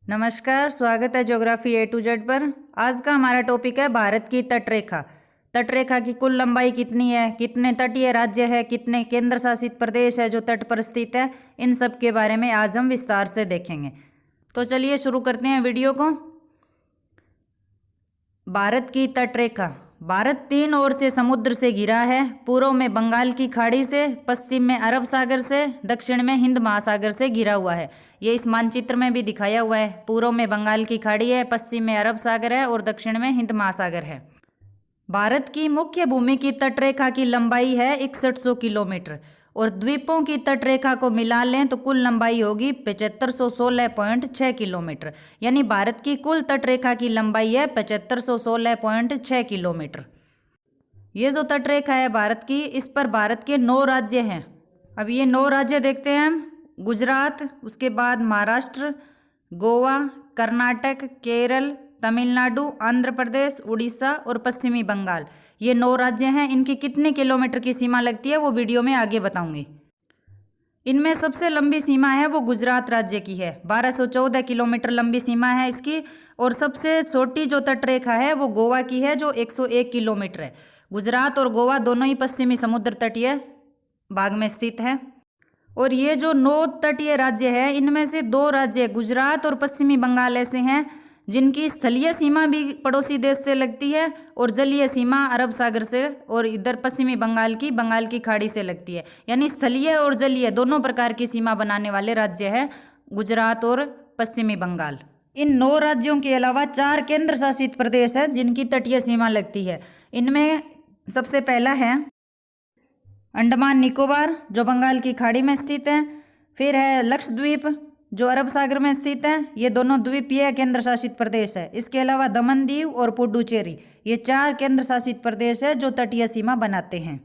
नमस्कार, स्वागत है ज्योग्राफी ए टू जेड पर। आज का हमारा टॉपिक है भारत की तटरेखा। तटरेखा की कुल लंबाई कितनी है, कितने तटीय राज्य है, कितने केंद्र शासित प्रदेश है जो तट पर स्थित है, इन सब के बारे में आज हम विस्तार से देखेंगे। तो चलिए शुरू करते हैं वीडियो को। भारत की तटरेखा। भारत तीन ओर से समुद्र से घिरा है। पूर्व में बंगाल की खाड़ी से, पश्चिम में अरब सागर से, दक्षिण में हिंद महासागर से घिरा हुआ है। ये इस मानचित्र में भी दिखाया हुआ है। पूर्व में बंगाल की खाड़ी है, पश्चिम में अरब सागर है और दक्षिण में हिंद महासागर है। भारत की मुख्य भूमि की तटरेखा की लंबाई है 6100 किलोमीटर और द्वीपों की तटरेखा को मिला लें तो कुल लंबाई होगी 7516.6 किलोमीटर। यानी भारत की कुल तटरेखा की लंबाई है 7516.6 किलोमीटर। ये जो तटरेखा है भारत की, इस पर भारत के 9 राज्य हैं। अब ये 9 राज्य देखते हैं हम। गुजरात, उसके बाद महाराष्ट्र, गोवा, कर्नाटक, केरल, तमिलनाडु, आंध्र प्रदेश, उड़ीसा और पश्चिमी बंगाल। ये 9 राज्य हैं। इनकी कितने किलोमीटर की सीमा लगती है वो वीडियो में आगे बताऊंगी। इनमें सबसे लंबी सीमा है वो गुजरात राज्य की है। 1214 किलोमीटर लंबी सीमा है इसकी। और सबसे छोटी जो तटरेखा है वो गोवा की है जो 101 किलोमीटर है। गुजरात और गोवा दोनों ही पश्चिमी समुद्र तटीय भाग में स्थित है। और ये जो 9 तटीय राज्य है, इनमें से 2 राज्य गुजरात और पश्चिमी बंगाल ऐसे हैं जिनकी स्थलीय सीमा भी पड़ोसी देश से लगती है और जलीय सीमा अरब सागर से और इधर पश्चिमी बंगाल की खाड़ी से लगती है। यानी स्थलीय और जलीय दोनों प्रकार की सीमा बनाने वाले राज्य हैं गुजरात और पश्चिमी बंगाल। इन 9 राज्यों के अलावा 4 केंद्र शासित प्रदेश हैं जिनकी तटीय सीमा लगती है। इनमें सबसे पहला है अंडमान निकोबार जो बंगाल की खाड़ी में स्थित है। फिर है लक्षद्वीप जो अरब सागर में स्थित है। ये दोनों द्वीपीय केंद्र शासित प्रदेश है। इसके अलावा दमन दीव और पुडुचेरी, ये 4 केंद्र शासित प्रदेश है जो तटीय सीमा बनाते हैं।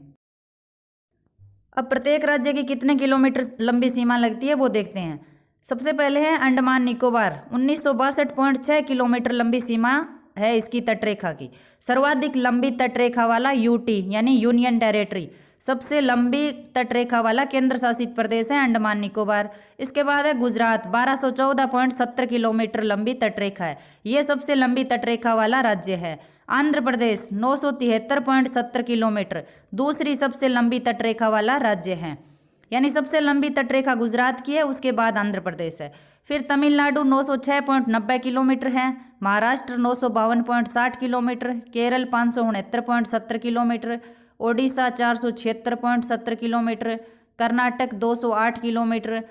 अब प्रत्येक राज्य की कितने किलोमीटर लंबी सीमा लगती है वो देखते हैं। सबसे पहले है अंडमान निकोबार। 1962.6 किलोमीटर लंबी सीमा है इसकी तटरेखा की। सर्वाधिक लंबी तटरेखा वाला यूटी यानी यूनियन टेरिटरी, सबसे लंबी तटरेखा वाला केंद्र शासित प्रदेश है अंडमान निकोबार। इसके बाद है गुजरात। 1214.70 किलोमीटर लंबी तटरेखा है, ये सबसे लंबी तटरेखा वाला राज्य है। आंध्र प्रदेश 973.70 किलोमीटर दूसरी सबसे लंबी तटरेखा वाला राज्य है। यानी सबसे लंबी तटरेखा गुजरात की है, उसके बाद आंध्र प्रदेश है। फिर तमिलनाडु 906.90 किलोमीटर है। Maharashtra 952.60 kilometre, Kerala 569.70 kilometre, Odisha 476.70 kilometre, Karnataka 208 kilometre,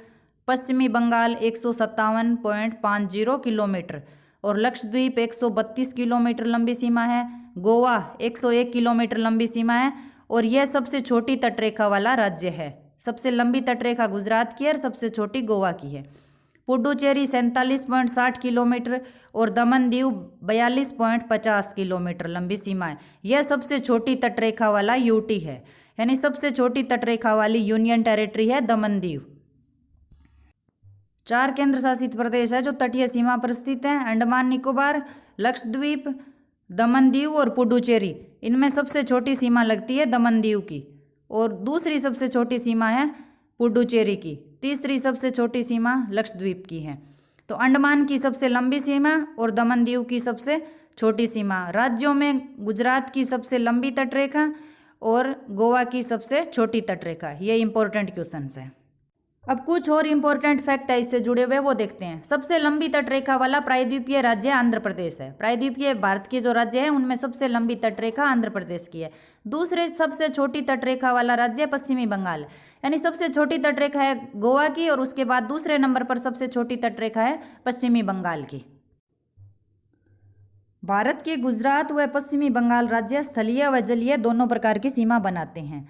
पश्चिमी बंगाल 157.50 किलोमीटर और लक्षद्वीप 132 किलोमीटर लंबी सीमा है। गोवा 101 किलोमीटर लंबी सीमा है और यह सबसे छोटी तटरेखा वाला राज्य है। सबसे लंबी तटरेखा गुजरात की है और सबसे छोटी गोवा की है। पुडुचेरी 47.60 किलोमीटर और दमन दीव 42.50 किलोमीटर लंबी सीमा है। यह सबसे छोटी तटरेखा वाला यूटी है, यानी सबसे छोटी तटरेखा वाली यूनियन टेरिटरी है दमन दीव। 4 केंद्र शासित प्रदेश है जो तटीय सीमा पर स्थित है। अंडमान निकोबार, लक्षद्वीप, दमन दीव और पुडुचेरी। इनमें सबसे छोटी सीमा लगती है दमन दीव की और दूसरी सबसे छोटी सीमा है पुडुचेरी की। तीसरी सबसे छोटी सीमा लक्षद्वीप की है। तो अंडमान की सबसे लंबी सीमा और दमन दीव की सबसे छोटी सीमा। राज्यों में गुजरात की सबसे लंबी तटरेखा और गोवा की सबसे छोटी तटरेखा। ये इंपॉर्टेंट क्वेश्चंस हैं। अब कुछ और इम्पोर्टेंट फैक्ट है इससे जुड़े हुए वो देखते हैं। सबसे लंबी तटरेखा वाला प्रायद्वीपीय राज्य आंध्र प्रदेश है। प्रायद्वीपीय भारत के जो राज्य है उनमें सबसे लंबी तटरेखा आंध्र प्रदेश की है। दूसरे सबसे छोटी तटरेखा वाला राज्य पश्चिमी बंगाल, यानी सबसे छोटी तटरेखा है गोवा की और उसके बाद दूसरे नंबर पर सबसे छोटी तटरेखा है पश्चिमी बंगाल की। भारत के गुजरात व पश्चिमी बंगाल राज्य स्थलीय व जलीय दोनों प्रकार की सीमा बनाते हैं।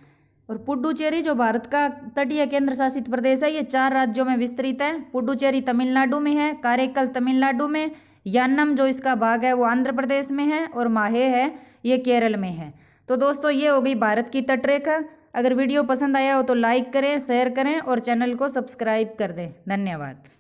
और पुडुचेरी जो भारत का तटीय केंद्र शासित प्रदेश है, ये 4 राज्यों में विस्तृत है। पुडुचेरी तमिलनाडु में है, कारेकल तमिलनाडु में, यानम जो इसका भाग है वो आंध्र प्रदेश में है और माहे है ये केरल में है। तो दोस्तों ये हो गई भारत की तटरेखा। अगर वीडियो पसंद आया हो तो लाइक करें, शेयर करें और चैनल को सब्सक्राइब कर दें। धन्यवाद।